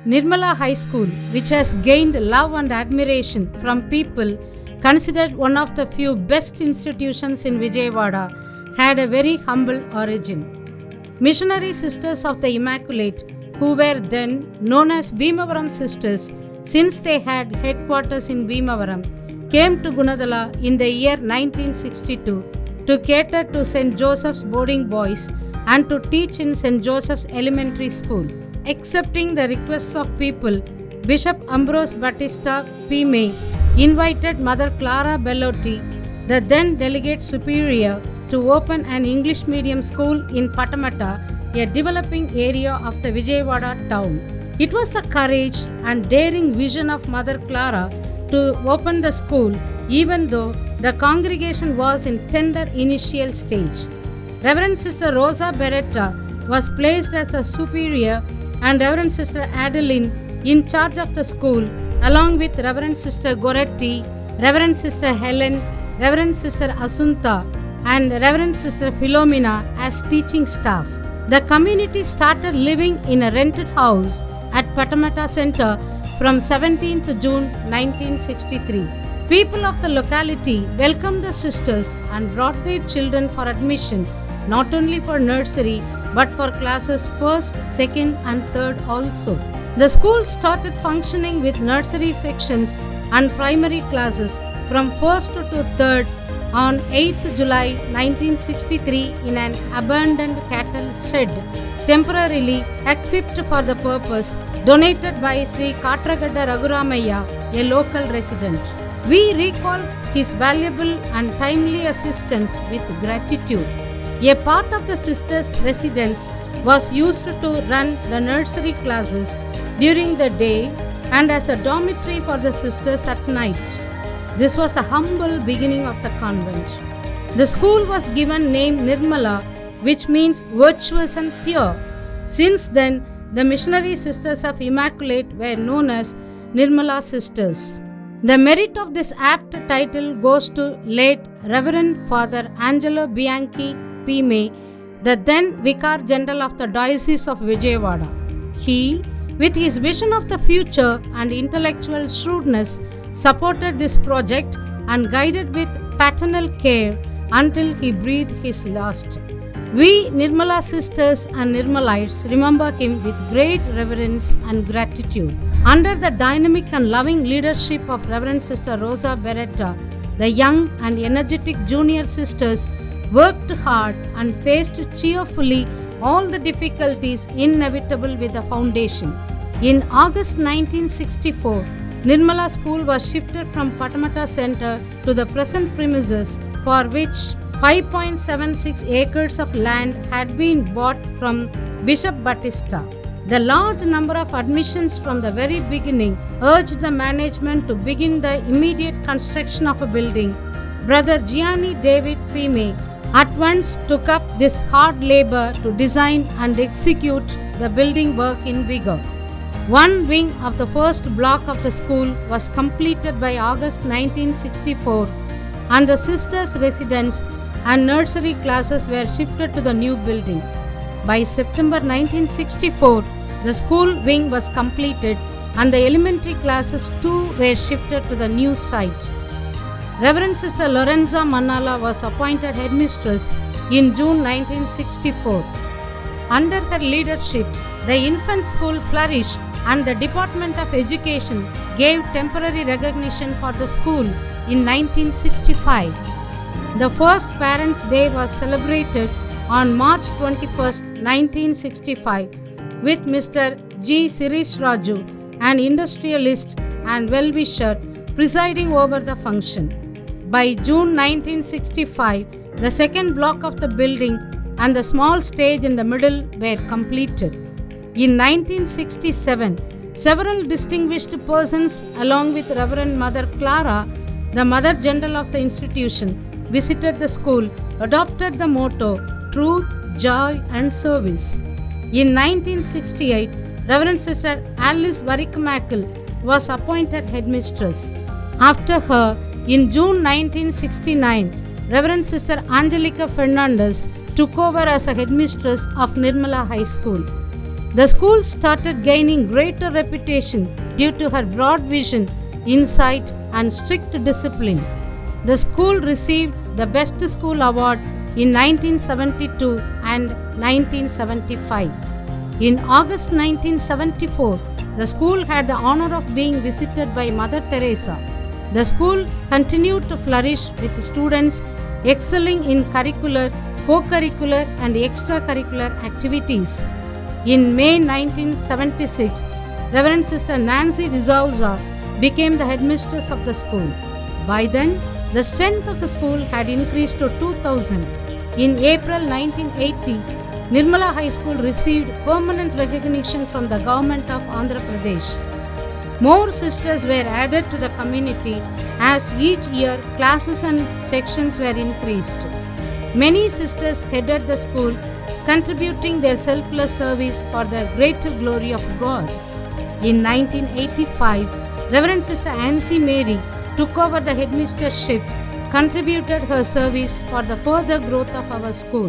Nirmala High School, which has gained love and admiration from people considered one of the few best institutions in Vijayawada, had a very humble origin. Missionary Sisters of the Immaculate, who were then known as Bhimavaram Sisters since they had headquarters in Bhimavaram, came to Gunadala in the year 1962 to cater to St. Joseph's boarding boys and to teach in St. Joseph's Elementary School. Accepting the requests of people, Bishop Ambrose Battista P. May invited Mother Clara Bellotti, the then Delegate Superior, to open an English medium school in Patamata, a developing area of the Vijayawada town. It was the courage and daring vision of Mother Clara to open the school, even though the congregation was in tender initial stage. Reverend Sister Rosa Beretta was placed as a superior and Reverend Sister Adeline in charge of the school, along with Reverend Sister Goretti, Reverend Sister Helen, Reverend Sister Asunta, and Reverend Sister Philomena as teaching staff. The community started living in a rented house at Patamata Center from 17th June 1963. People of the locality welcomed the sisters and brought their children for admission, not only for nursery but for classes 1st, 2nd and 3rd also. The school started functioning with nursery sections and primary classes from 1st to 3rd on 8th July 1963 in an abandoned cattle shed, temporarily equipped for the purpose, donated by Sri Katragadda Raghuramaya, a local resident. We recall his valuable and timely assistance with gratitude. A part of the sisters' residence was used to run the nursery classes during the day and as a dormitory for the sisters at night. This was the humble beginning of the convent. The school was given name Nirmala, which means virtuous and pure. Since then, the missionary Sisters of Immaculate were known as Nirmala Sisters. The merit of this apt title goes to late Reverend Father Angelo Bianchi P. May, the then Vicar General of the Diocese of Vijayawada. He, with his vision of the future and intellectual shrewdness, supported this project and guided with paternal care until he breathed his last. We Nirmala Sisters and Nirmalites remember him with great reverence and gratitude. Under the dynamic and loving leadership of Reverend Sister Rosa Beretta, the young and energetic junior sisters worked hard and faced cheerfully all the difficulties inevitable with the foundation. In August 1964, Nirmala School was shifted from Patamata Center to the present premises, for which 5.76 acres of land had been bought from Bishop Battista. The large number of admissions from the very beginning urged the management to begin the immediate construction of a building. Brother Gianni David P. May at once took up this hard labor to design and execute the building work in vigor. One wing of the first block of the school was completed by August 1964, and the sisters' residence and nursery classes were shifted to the new building. By September 1964, the school wing was completed and the elementary classes too were shifted to the new site. Reverend Sister Lorenza Mannala was appointed headmistress in June 1964. Under her leadership, the infant school flourished and the Department of Education gave temporary recognition for the school in 1965. The first Parents' Day was celebrated on March 21, 1965, with Mr. G. Sirish Raju, an industrialist and well-wisher, presiding over the function. By June 1965, the second block of the building and the small stage in the middle were completed. In 1967, several distinguished persons, along with Reverend Mother Clara, the Mother General of the institution, visited the school, adopted the motto, Truth, Joy and Service. In 1968, Reverend Sister Alice Varikamakel was appointed headmistress. After her, in June 1969, Reverend Sister Angelica Fernandez took over as a headmistress of Nirmala High School. The school started gaining greater reputation due to her broad vision, insight, and strict discipline. The school received the Best School Award in 1972 and 1975. In August 1974, the school had the honor of being visited by Mother Teresa. The school continued to flourish with students excelling in curricular, co-curricular, and extracurricular activities. In May 1976, Reverend Sister Nancy Rizauza became the headmistress of the school. By then, the strength of the school had increased to 2,000. In April 1980, Nirmala High School received permanent recognition from the government of Andhra Pradesh. More sisters were added to the community as each year classes and sections were increased. Many sisters headed the school, contributing their selfless service for the greater glory of God. In 1985, Reverend Sister Ansi Mary took over the headmistressship, contributed her service for the further growth of our school.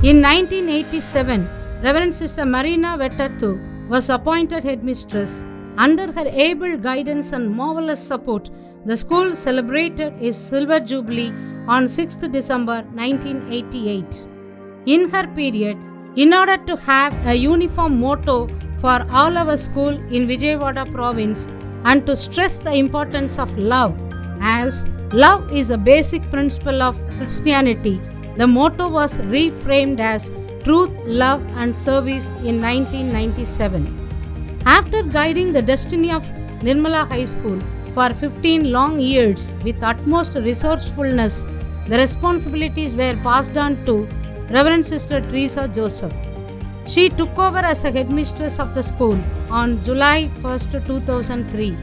In 1987, Reverend Sister Marina Vettathu was appointed headmistress. Under her able guidance and marvellous support, the school celebrated its Silver Jubilee on 6th December 1988. In her period, in order to have a uniform motto for all our school in Vijayawada province and to stress the importance of love, as love is a basic principle of Christianity, the motto was reframed as Truth, Love and Service in 1997. After guiding the destiny of Nirmala High School for 15 long years with utmost resourcefulness, the responsibilities were passed on to Reverend Sister Teresa Joseph. She took over as a headmistress of the school on July 1, 2003.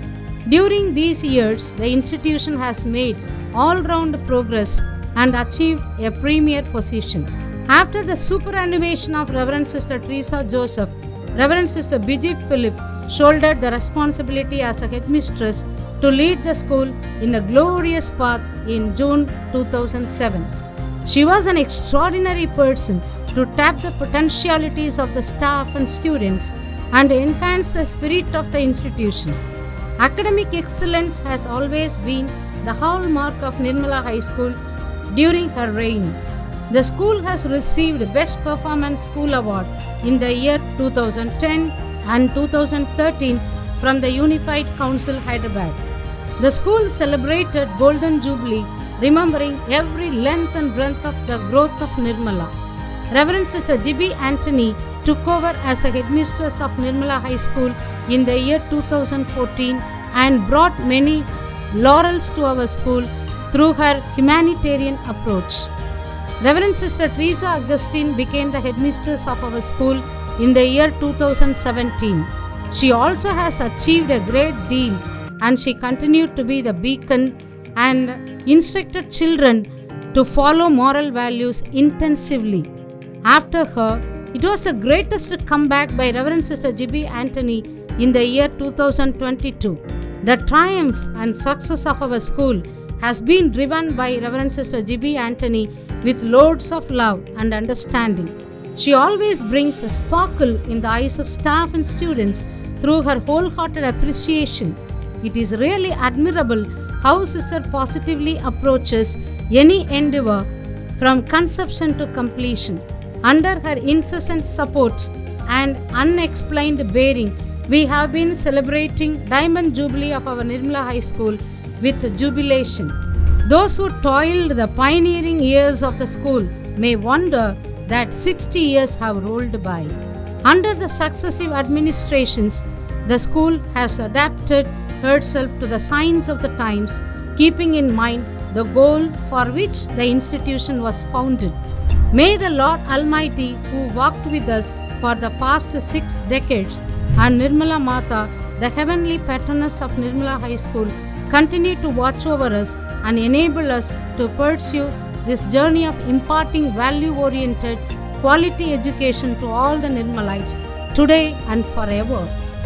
During these years, the institution has made all-round progress and achieved a premier position. After the superannuation of Reverend Sister Teresa Joseph, Reverend Sister Bijit Philip shouldered the responsibility as a headmistress to lead the school in a glorious path in June 2007. She was an extraordinary person to tap the potentialities of the staff and students and enhance the spirit of the institution. Academic excellence has always been the hallmark of Nirmala High School during her reign. The school has received Best Performance School Award in the year 2010 and 2013 from the Unified Council Hyderabad. The school celebrated Golden Jubilee, remembering every length and breadth of the growth of Nirmala. Reverend Sister G.B. Anthony took over as a headmistress of Nirmala High School in the year 2014 and brought many laurels to our school through her humanitarian approach. Reverend Sister Teresa Augustine became the headmistress of our school in the year 2017. She also has achieved a great deal and she continued to be the beacon and instructed children to follow moral values intensively. After her, it was the greatest comeback by Reverend Sister G.B. Anthony in the year 2022. The triumph and success of our school has been driven by Reverend Sister G.B. Anthony with loads of love and understanding. She always brings a sparkle in the eyes of staff and students through her wholehearted appreciation. It is really admirable how Sister positively approaches any endeavor from conception to completion. Under her incessant support and unexplained bearing, we have been celebrating Diamond Jubilee of our Nirmala High School with jubilation. Those who toiled the pioneering years of the school may wonder that 60 years have rolled by. Under the successive administrations, the school has adapted herself to the signs of the times, keeping in mind the goal for which the institution was founded. May the Lord Almighty, who walked with us for the past 6 decades, and Nirmala Mata, the heavenly patroness of Nirmala High School, continue to watch over us and enable us to pursue this journey of imparting value-oriented, quality education to all the Nirmalites, today and forever.